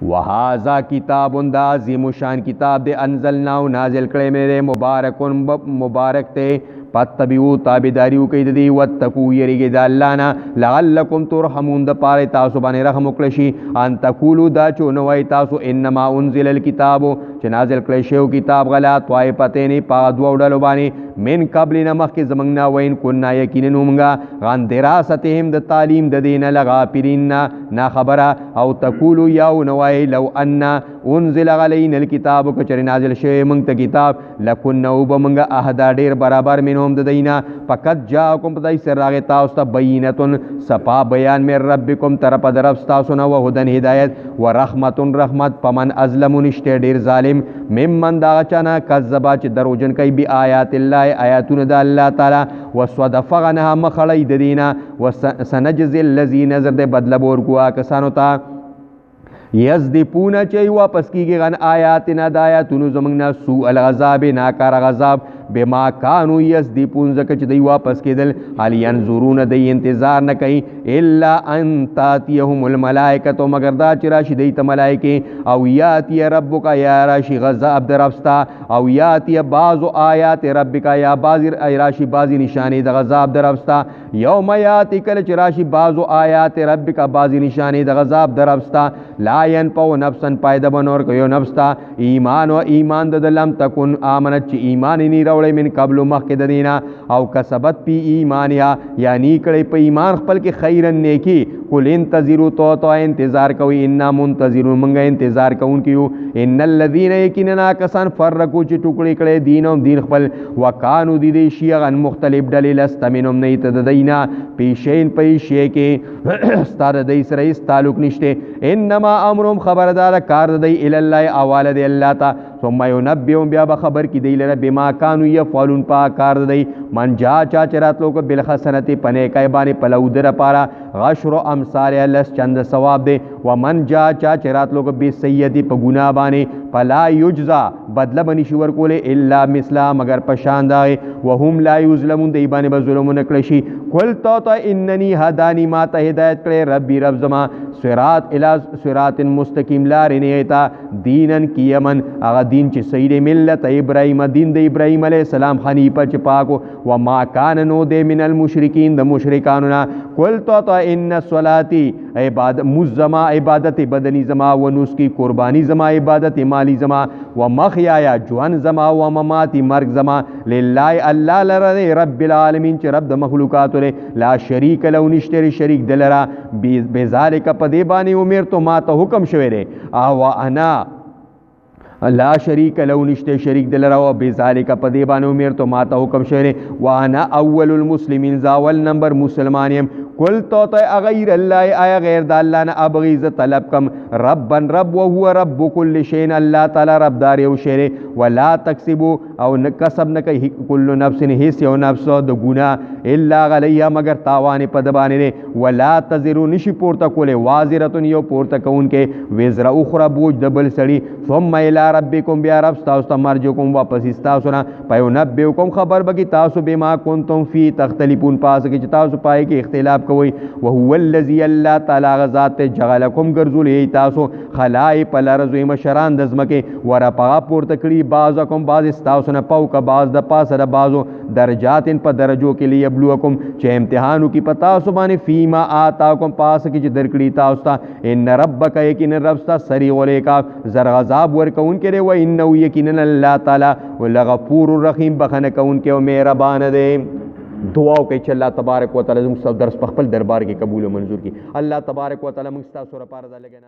وهذا کتاب دا عظیم شان کتاب دے انزلناو نازل کړی میرے مبارکون مبارک تے پتبیو تابداریو کئی دی واتقو یریگی دا اللہ نا لعلکم ترحمون دا پارے تاسو بانے رحم اکلشی ان تقولو دا چو نوائی تاسو انما انزل الكتابو چه نازل کلشیو کتاب غلا طوائفتینی پاغدو ڈلو بانے من قبل نمخ کے زمنگنا وین کننا یقیننو منگا غان دراستهم دا تعلیم دا دینا لغافرین نا خبرا او تقولو یاو نوائی لو انا انزل غلین الكتابو کچر نازل شوی منگتا کتاب لکننو بمنگا اہدا دیر برابر منهم دا دینا فقط جاکم پتائی سر راغی تاستا بینتن سپا بیان من ربکم طرف درفستاسونا و ہدن ہدایت و رحمتن رحمت پمن ازلم نشتے دیر ظالم ممن دا چانا کذبا چی دروجن کئی بی آیات اللہ آیاتون دا اللہ تعالی و صدفغنها مخلی دینا و سنجز اللذی نظر دے بدلبور کوا کسانو تا یزدپونا چاہی واپس کی گی غن آیاتنا دا آیاتونو زمانگنا سوء الغذاب ناکار غذاب بما کانو یزدپون زکر چی دی واپس کی دل حال ینظرون دی انتظار نکئی الا ان تاتیهم الملائکتو مگر دا چی راشی دیتا ملائکی او یاتی ربکا یا راشی غذاب در افستا او یاتی بعض آیات ربکا یا راشی بعضی نشانی دا غذاب در افستا یوم یاتی کل چی راشی بعض آیات ربکا بعضی نشانی دا غذاب در افستا لا ینپو نفسن پایده بنور کیو نفستا ایمان و ایمان دا لم تکن آمنت چی ایمانی نی روڑی من قبل مخ کے دینا او کسبت پی ایمانیا یعنی کڑی پی ایمان خپل کے خیرن نیکی قل انتظروا تو انتظار کوئی انا منتظرون منگا انتظار کون کیو ان الذین یقیننا کسان فرقو چی ٹکڑی کڑے دینم دین خپل وکانو دی شیعن مختلف دلیل استمنم نیت دینا پیشین پیشے کے استاد دی سرائیس تعلق نشتے انما امرم خبردار کار دی الاللہ اوال دی اللہ تا ثم ینبئهم بیا بخبر کی دی لرا بما کانو یفعلون پا کار دی من جا چا چرات لوگ بالحسنت پنے کای بانی پلو در پارا غشر امثال لس چند ثواب دے ومن جا چا چرات لوگ بی سیدی پا گناہ بانی فلا یجزا بدل بنی شور کولے الا مثلا مگر پشان داغے وهم لا یظلمون دی بانی بظلم نکلشی کل توتا اننی ہدانی ما تا ہدایت کرے ربی رب زما صراط الى صراط مستقیم لارنی ایتا دینن کیمن اغا دین چی سید ملت ابراہیم دین دے ابراہیم علیہ السلام حنیفہ چی پاکو وما کاننو دے من المشرکین دا مشرکانونا کل توتا ان صلاتی مزما عبادت بدنی زما و نسکی قربانی زما عبادت مالی زما و مخیایا جوان زما و مماتی مرگ زما للہ اللہ لرد رب العالمین چی رب دا مخلوقاتو لے لا شریک لو نشتر شریک دلرا بذالک پدیبانی امیر تو ما تا حکم شویرے آوا انا لا شریک لو نشتے شریک دلرا و بذالک پدیبانی امیر تو ما تا حکم شویرے وانا اول المسلمین زاول نمبر مسلمانیم کل تو اغیر اللہ آیا غیر دا اللہ نا ابغیز طلب کم ربن رب وہو رب کل شین اللہ تعالی رب داری و شیرے ولا تکسبو او کسب نکی کل نفس حس یو نفس دا گناہ اللہ غلیہ مگر تاوانی پدبانی رے ولا تزرو نشی پورتا کولے وازرتن یو پورتا کون کے وزر اخرى بوج دبل سڑی ثم الى ربکم بیا رب ستاوستا مرجوکم واپس استاسونا پیو نبیوکم خبر بکی تاسو بما کنتم فی تختلفون پاس کی تاسو پائے کہ اختلاف کوئی وهو الذی اللہ تعالی غزات جغلکم گرزول ای تاسو خلائی پلارزوی مشران دزمکے ورپا پورتکڑی بعضکم بعض استاسونا پاوکا بعض دا پاس دا بعضو درجات ان پا درجوں کے لیے ابلوکم چے امتحانو کی پتاسو بانے فیما آتاکم پاس کی چے درکڑی تاستا ان ربکا یقین ربستا سری غلیکا زرغزاب ورکون کے لئے و انہو یقین اللہ تعالی لغفور الرحیم بخنکا ان کے و میربان دے دعاو کہ اللہ تبارک و تعالی درس پخپل دربار کی قبول و منظور کی اللہ تبارک و تعالی مستاسو رپار دا لگنا